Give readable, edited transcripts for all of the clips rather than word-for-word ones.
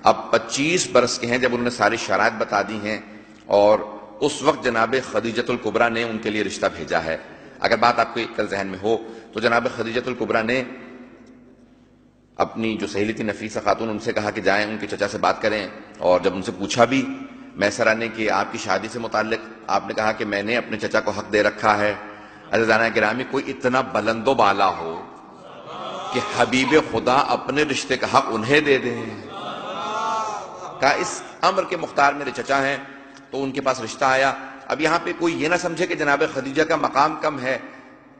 اب 25 برس کے ہیں جب انہوں نے ساری شرائط بتا دی ہیں، اور اس وقت جناب خدیجۃ الکبریٰ نے ان کے لیے رشتہ بھیجا ہے۔ اگر بات آپ کے کل ذہن میں ہو تو جناب خدیجۃ الکبریٰ نے اپنی جو سہیلی تھی نفیسہ خاتون، ان سے کہا کہ جائیں ان کے چچا سے بات کریں، اور جب ان سے پوچھا بھی میسر نے کہ آپ کی شادی سے متعلق، آپ نے کہا کہ میں نے اپنے چچا کو حق دے رکھا ہے۔ عزیزانہ گرامی، کوئی اتنا بلند و بالا ہو کہ حبیب خدا اپنے رشتے کا حق انہیں دے دیں؟ کہا اس امر کے مختار میرے چچا ہیں، تو ان کے پاس رشتہ آیا۔ اب یہاں پہ کوئی یہ نہ سمجھے کہ جناب خدیجہ کا مقام کم ہے،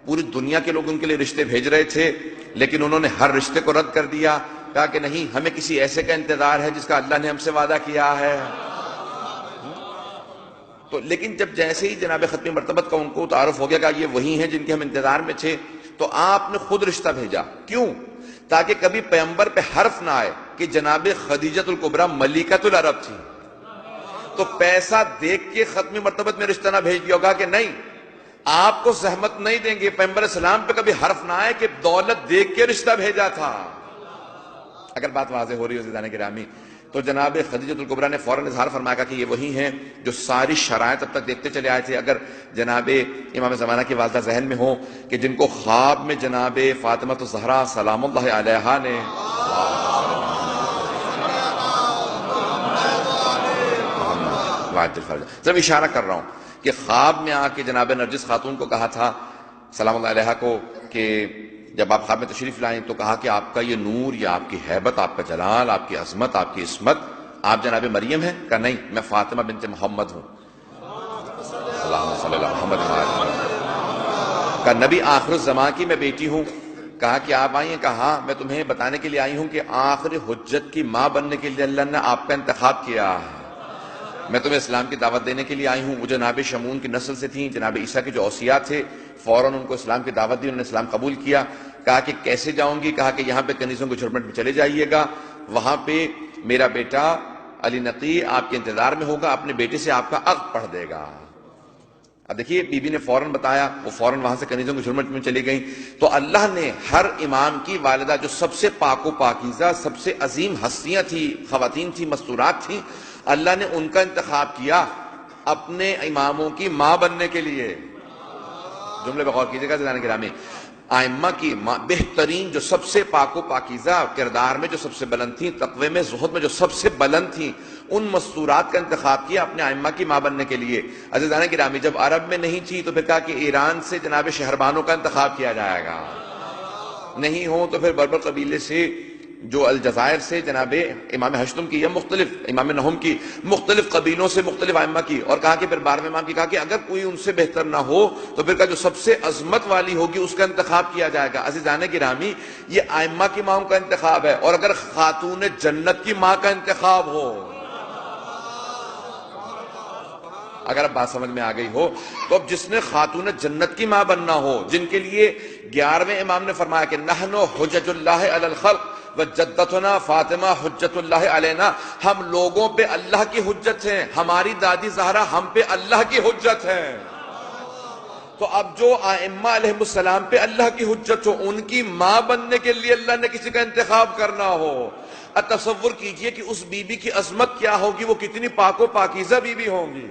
پوری دنیا کے لوگ ان کے لیے رشتے بھیج رہے تھے، لیکن انہوں نے ہر رشتے کو رد کر دیا، کہا کہ نہیں، ہمیں کسی ایسے کا انتظار ہے جس کا اللہ نے ہم سے وعدہ کیا ہے۔ تو لیکن جب جیسے ہی جناب ختم مرتبت کا ان کو تعارف ہو گیا کہ یہ وہی ہیں جن کے ہم انتظار میں تھے، تو آپ نے خود رشتہ بھیجا۔ کیوں؟ تاکہ کبھی پیغمبر پہ حرف نہ آئے کہ جناب خدیجۃ الکبریٰ ملکۃ العرب تھی، تو پیسہ دیکھ کے ختم مرتبت میں رشتہ نہ بھیج دیا ہوگا کہ نہیں، آپ کو زحمت نہیں دیں گے، پیغمبر اسلام پہ کبھی حرف نہ آئے کہ دولت دیکھ کے رشتہ بھیجا تھا۔ اگر بات واضح ہو رہی ہو عزیزان گرامی، تو جناب خدیجۃ الکبریٰ نے فوراً اظہار فرمایا کہ یہ وہی ہیں جو ساری شرائط اب تک دیکھتے چلے آئے تھے۔ اگر جناب امام زمانہ کی والدہ ذہن میں ہو کہ جن کو خواب میں جناب فاطمہ الزہرا سلام اللہ علیہا نے جب اشارہ کر رہا ہوں کہ خواب میں آ کے جناب نرجس خاتون کو کہا تھا سلام اللہ علیہا کو کہ جب آپ خواب میں تشریف لائیں تو کہا کہ آپ کا یہ نور یا آپ کی ہیبت، آپ کا جلال، آپ کی عظمت، آپ کی عصمت، آپ جناب مریم ہیں؟ کہا نہیں، میں فاطمہ بنت محمد ہوں۔ اللہم صلی اللہ محمد۔ کہا نبی آخر الزمان کی میں بیٹی ہوں۔ کہا کہ آپ آئی ہیں؟ کہا ہاں، میں تمہیں بتانے کے لیے آئی ہوں کہ آخر حجت کی ماں بننے کے لیے اللہ نے آپ کا انتخاب کیا ہے۔ میں تمہیں اسلام کی دعوت دینے کے لیے آئی ہوں۔ وہ جناب شمون کی نسل سے تھیں، جناب عیسیٰ کے جو اوصیاء تھے، فوراً ان کو اسلام کی دعوت دی، انہوں نے اسلام قبول کیا۔ کہا کہ کیسے جاؤں گی؟ کہا کہ یہاں پہ کنیزوں کے جھرمٹ میں چلے جائیے گا، وہاں پہ میرا بیٹا علی نقی آپ کے انتظار میں ہوگا، اپنے بیٹے سے آپ کا عقد پڑھ دے گا۔ اب دیکھیے بی بی نے فوراً بتایا، وہ فوراً وہاں سے کنیزوں کے جھرمٹ میں چلی گئیں۔ تو اللہ نے ہر امام کی والدہ جو سب سے پاک و پاکیزہ، سب سے عظیم ہستیاں تھیں، خواتین تھیں، مستورات تھیں، اللہ نے ان کا انتخاب کیا اپنے اماموں کی ماں بننے کے لیے۔ جملے پہ غور کیجیے گا عزیزان گرامی، ائمہ کی ماں، بہترین جو سب سے پاک و پاکیزہ، کردار میں جو سب سے بلند تھیں، تقوی میں، زہد میں جو سب سے بلند تھیں، ان مستورات کا انتخاب کیا اپنے ائمہ کی ماں بننے کے لیے۔ عزیزان گرامی، جب عرب میں نہیں تھی تو پھر کہا کہ ایران سے جناب شہربانوں کا انتخاب کیا جائے گا، نہیں ہو تو پھر بربر قبیلے سے، جو الجزائر سے جناب امام ہشتم کی یا مختلف امام نہم کی، مختلف قبیلوں سے مختلف ائمہ کی، اور کہا کہ پھر 12ویں امام کی کہا کہ اگر کوئی ان سے بہتر نہ ہو تو پھر کہا جو سب سے عظمت والی ہوگی اس کا انتخاب کیا جائے گا۔ عزیزان گرامی، یہ ائمہ کی ماں کا انتخاب ہے، اور اگر خاتون جنت کی ماں کا انتخاب ہو، اگر اب بات سمجھ میں آ گئی ہو، تو اب جس نے خاتون جنت کی ماں بننا ہو، جن کے لیے 11ویں امام نے فرمایا کہ نحن حجج اللہ علی الخلق وجدتنا فاطمہ حجت اللہ علینا، ہم لوگوں پہ اللہ کی حجت ہیں، ہماری دادی زہرا ہم پہ اللہ کی حجت ہے۔ تو اب جو ائمہ علیہم السلام پہ اللہ کی حجت ہو، ان کی ماں بننے کے لیے اللہ نے کسی کا انتخاب کرنا ہو، تصور کیجئے کہ اس بی بی کی عظمت کیا ہوگی، وہ کتنی پاک و پاکیزہ بی بی ہوں گی۔